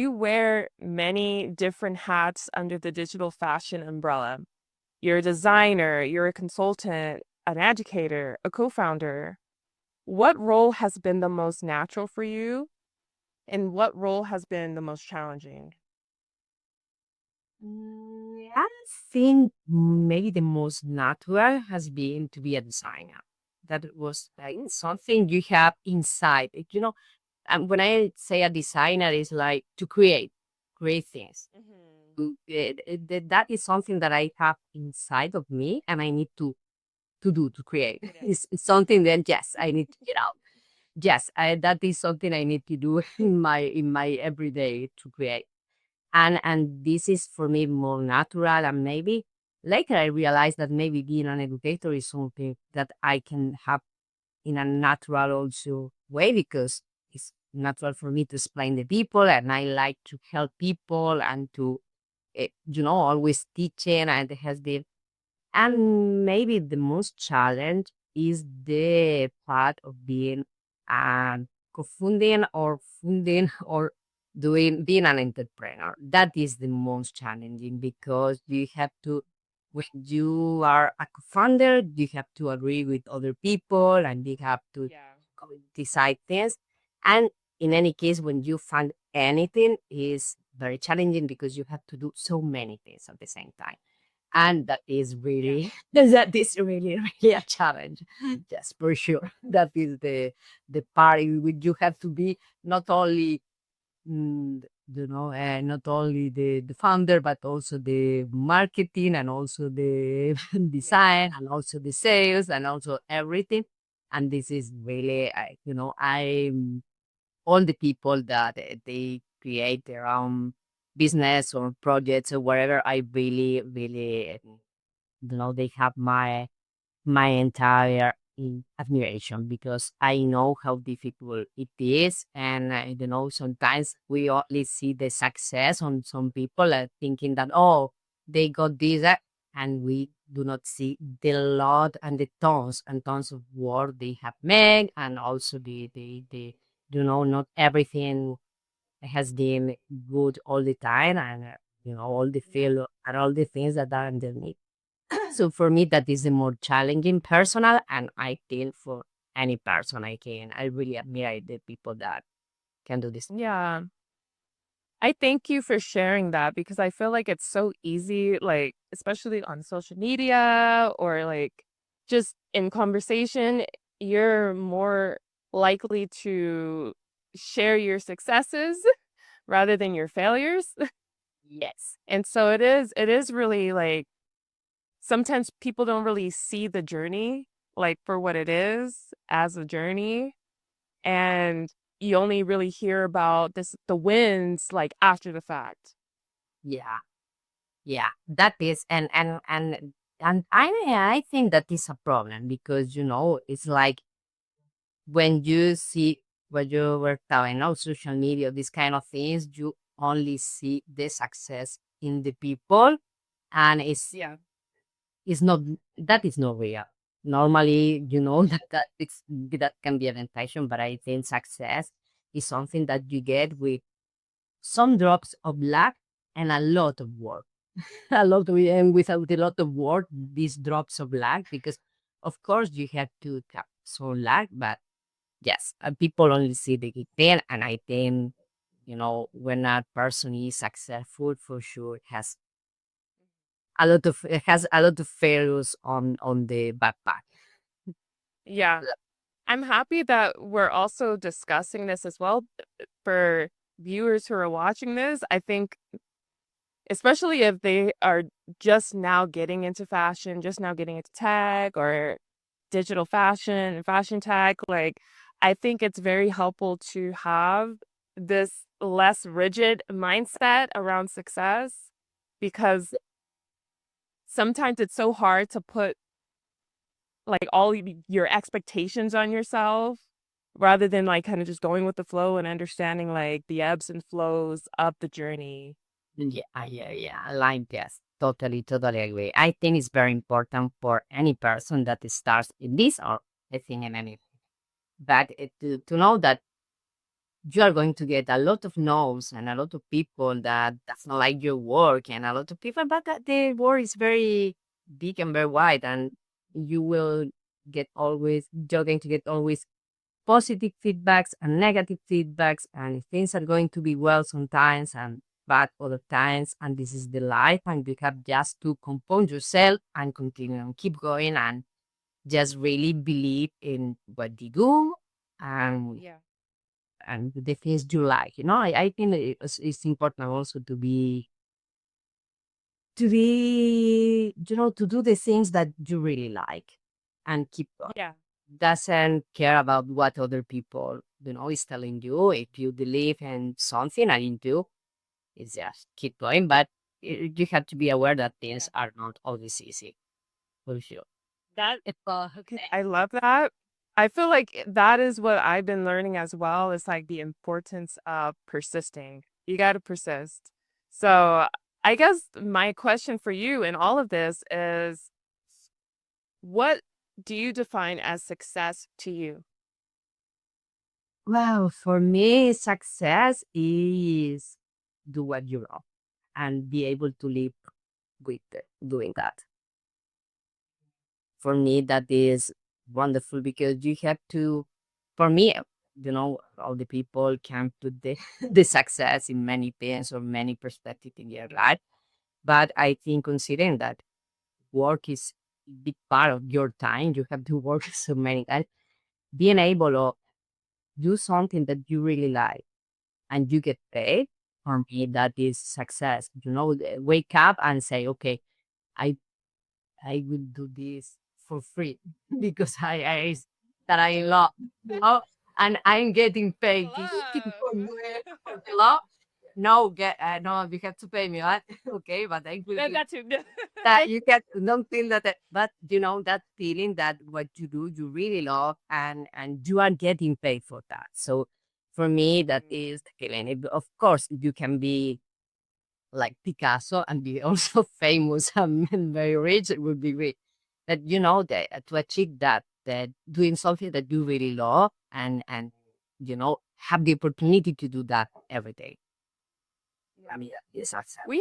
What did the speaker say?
You wear many different hats under the digital fashion umbrella. You're a designer, you're a consultant, an educator, a co-founder. What role has been the most natural for you, and what role has been the most challenging? I think maybe the most natural has been to be a designer. That was like something you have inside. And when I say a designer, it's like to create things. Mhm. That is something that I have inside of me, and I need to do to create. Put in. It's something that yes, I need. Yes, that is something I need to do in my everyday to create. And this is for me more natural, and maybe later I realized that maybe being an educator is something that I can have in a natural also way, because it's natural for me to explain the people, and I like to help people and to always teaching, and it has been. And maybe the most challenge is the part of being co-funding or funding or doing being an entrepreneur. That is the most challenging, because you have to, when you are a co-founder, you have to agree with other people, and you have to Yeah. decide things. And in any case, when you fund anything, is very challenging, because you have to do so many things at the same time, and that is Yeah. really that is really really a challenge. Yes, for sure. That is the part in which you have to be not only not only the founder, but also the marketing, and also the Yeah. design, and also the sales, and also everything. And this is really I all the people that they create their own business or projects or whatever, I really, really, they have my entire admiration, because I know how difficult it is. And sometimes we only see the success on some people, thinking that, oh, they got this, and we do not see the lot and the tons and tons of work they have made, and also the not everything has been good all the time, and all the Yeah. failure and all the things that are underneath. So for me, that is the more challenging personal, and I think for any person, I really admire the people that can do this. Yeah. I thank you for sharing that because I feel like it's so easy, like, especially on social media or like just in conversation, you're more likely to share your successes rather than your failures. Yes. And so it is really like sometimes people don't really see the journey like for what it is as a journey. And you only really hear about the wins like after the fact. Yeah. Yeah. That is, and I think that is a problem, because it's like when you see what you were telling, social media, these kind of things, you only see the success in the people, and Yeah. it's not that is not real. Normally, that can be a temptation, but I think success is something that you get with some drops of luck and a lot of work. And without a lot of work, these drops of luck, because of course you have to have some luck, but yes, people only see the good thing, and I think when a person is successful, for sure, it has a lot of failures on the backpack. Yeah. I'm happy that we're also discussing this as well for viewers who are watching this. I think especially if they are just now getting into fashion, just now getting into tag or digital fashion and fashion tag, like I think it's very helpful to have this less rigid mindset around success because sometimes it's so hard to put like your expectations on yourself rather than like kind of just going with the flow and understanding like the ebbs and flows of the journey. Yeah, yeah. Like, yes, totally agree. I think it's very important for any person that starts in this, or I think in any, but to know that you are going to get a lot of no's and a lot of people that doesn't like your work and a lot of people, but that the work is very big and very wide, and you will get always, you're going to get always positive feedbacks and negative feedbacks, and things are going to be well sometimes and bad other times, and this is the life, and you have just to compose yourself and continue and keep going and just really believe in what you do, and Yeah. the things you like. I think it's important also to do the things that you really like and keep going. Yeah. Doesn't care about what other people, is telling you. If you believe in something and you do, it's just keep going. But you have to be aware that Yeah. things are not always easy, for sure. That It's okay. I love that. I feel like that is what I've been learning as well, is like the importance of persisting. You got to persist. So, I guess my question for you in all of this is, what do you define as success to you? Well, for me, success is do what you love and be able to live with doing that. For me, that is wonderful because you have to, for me, all the people can put the, the success in many things or many perspectives in their life. But I think considering that work is a big part of your time, you have to work so many times, being able to do something that you really like and you get paid, for me, that is success. Wake up and say, okay, I I will do this for free because that I love, and I'm getting paid. You can Hello. for for the love. No, no, you have to pay me, right? Okay, but I will That get that too. that you get don't feel that, but that feeling that what you do, you really love, and you are getting paid for that. So for me, that Mm, is the feeling. Of course, you can be like Picasso and be also famous and very rich, it would be great. But that to achieve that doing something that you really love and have the opportunity to do that every day. I yeah. mean, it's awesome. We